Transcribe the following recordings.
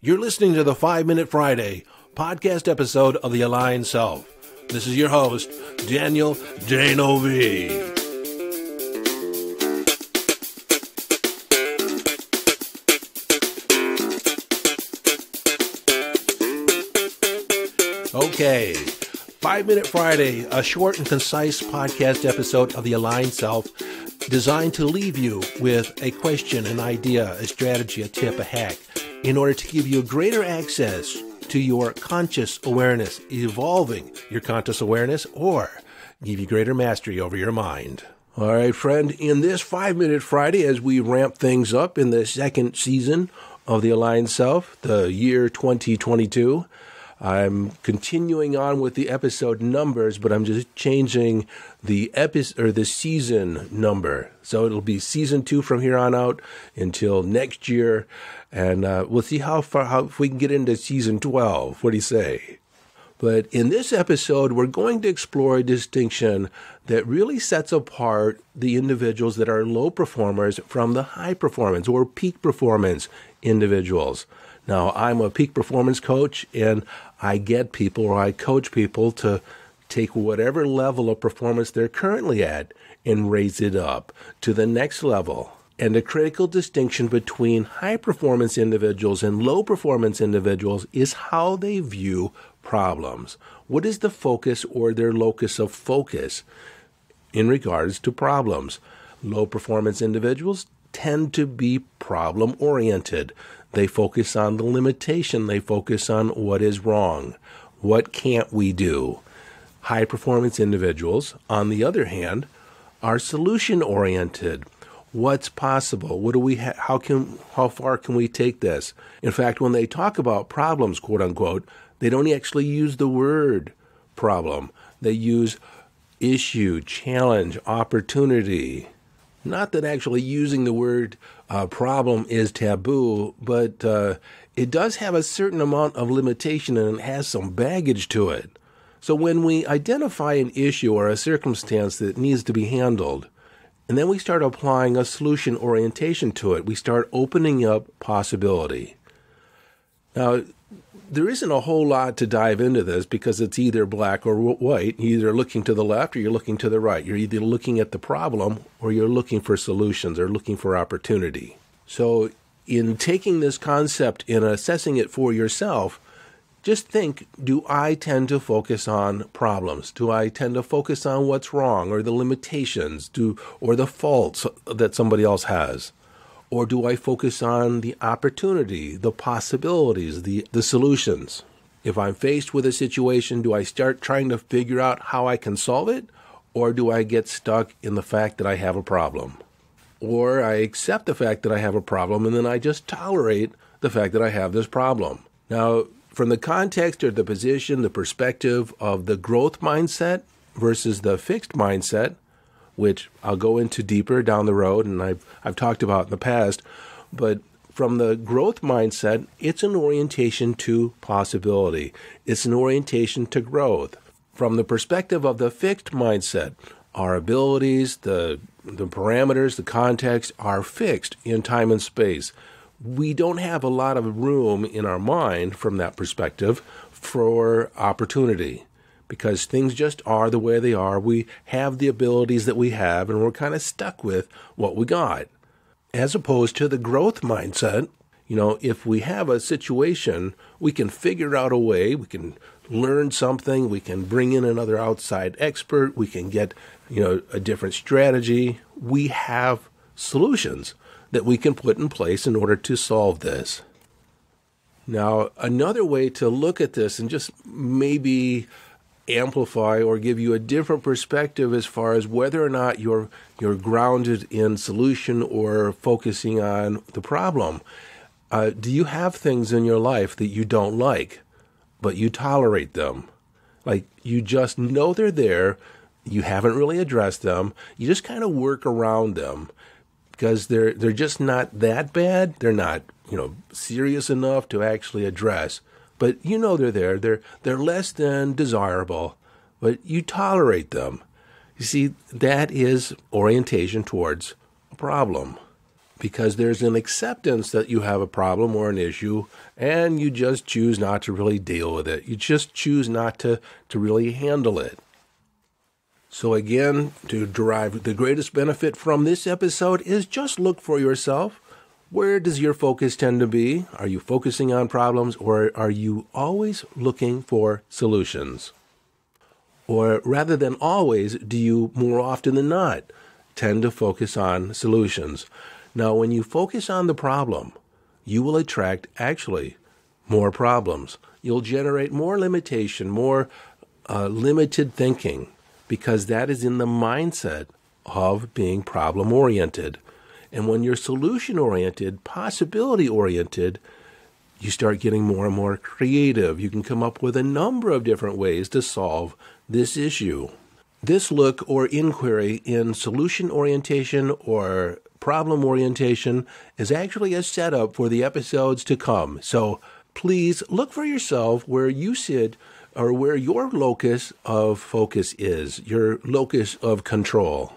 You're listening to the 5-Minute Friday podcast episode of The Aligned Self. This is your host, Daniel Danovi. Okay, 5-Minute Friday, a short and concise podcast episode of The Aligned Self, designed to leave you with a question, an idea, a strategy, a tip, a hack, in order to give you greater access to your conscious awareness, evolving your conscious awareness, or give you greater mastery over your mind. All right, friend, in this 5-Minute Friday, as we ramp things up in the second season of The Aligned Self, the year 2022, I'm continuing on with the episode numbers, but I'm just changing the the season number. So it'll be season 2 from here on out until next year, and we'll see how if we can get into season 12. What do you say? But in this episode, we're going to explore a distinction that really sets apart the individuals that are low performers from the high performance or peak performance individuals. Now, I'm a peak performance coach, and I get people, or I coach people to take whatever level of performance they're currently at and raise it up to the next level. And the critical distinction between high performance individuals and low performance individuals is how they view problems. What is the focus or their locus of focus in regards to problems? Low performance individuals tend to be problem oriented. They focus on the limitation. They focus on what is wrong. What can't we do? High-performance individuals, on the other hand, are solution-oriented. What's possible? What do we? How far can we take this? In fact, when they talk about problems, quote unquote, they don't actually use the word problem. They use issue, challenge, opportunity. Not that actually using the word problem is taboo, but it does have a certain amount of limitation and it has some baggage to it. So when we identify an issue or a circumstance that needs to be handled, and then we start applying a solution orientation to it, we start opening up possibility. Now, there isn't a whole lot to dive into this because it's either black or white. You're either looking to the left or you're looking to the right. You're either looking at the problem or you're looking for solutions or looking for opportunity. So in taking this concept and assessing it for yourself, just think, do I tend to focus on problems? Do I tend to focus on what's wrong or the limitations or the faults that somebody else has? Or do I focus on the opportunity, the possibilities, the solutions? If I'm faced with a situation, do I start trying to figure out how I can solve it? Or do I get stuck in the fact that I have a problem? Or I accept the fact that I have a problem and then I just tolerate the fact that I have this problem. Now, from the context or the position, the perspective of the growth mindset versus the fixed mindset, which I'll go into deeper down the road, and I've talked about in the past. But from the growth mindset, it's an orientation to possibility. It's an orientation to growth. From the perspective of the fixed mindset, our abilities, the parameters, the context are fixed in time and space. We don't have a lot of room in our mind from that perspective for opportunity. Because things just are the way they are. We have the abilities that we have, and we're kind of stuck with what we got. As opposed to the growth mindset, if we have a situation, we can figure out a way, we can learn something, we can bring in another outside expert, we can get, a different strategy. We have solutions that we can put in place in order to solve this. Now, another way to look at this and just maybe amplify or give you a different perspective as far as whether or not you're grounded in solution or focusing on the problem. Do you have things in your life that you don't like, but you tolerate them? Like you just know they're there, you haven't really addressed them, you just kind of work around them because they're just not that bad. They're not, serious enough to actually address. But they're there. They're less than desirable, but you tolerate them. You see, that is orientation towards a problem. because there's an acceptance that you have a problem or an issue, and you just choose not to really deal with it. You just choose not to really handle it. So again, to derive the greatest benefit from this episode is just look for yourself. Where does your focus tend to be? Are you focusing on problems, or are you always looking for solutions? Or rather than always, do you more often than not tend to focus on solutions? Now, when you focus on the problem, you will attract actually more problems. You'll generate more limitation, more limited thinking, because that is in the mindset of being problem-oriented. And when you're solution-oriented, possibility-oriented, you start getting more and more creative. You can come up with a number of different ways to solve this issue. This look or inquiry in solution orientation or problem orientation is actually a setup for the episodes to come. So please look for yourself where you sit, or where your locus of focus is, your locus of control.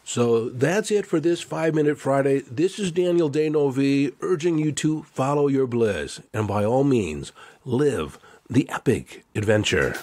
So that's it for this 5-Minute Friday. This is Daniel Denovi urging you to follow your bliss and by all means live the epic adventure.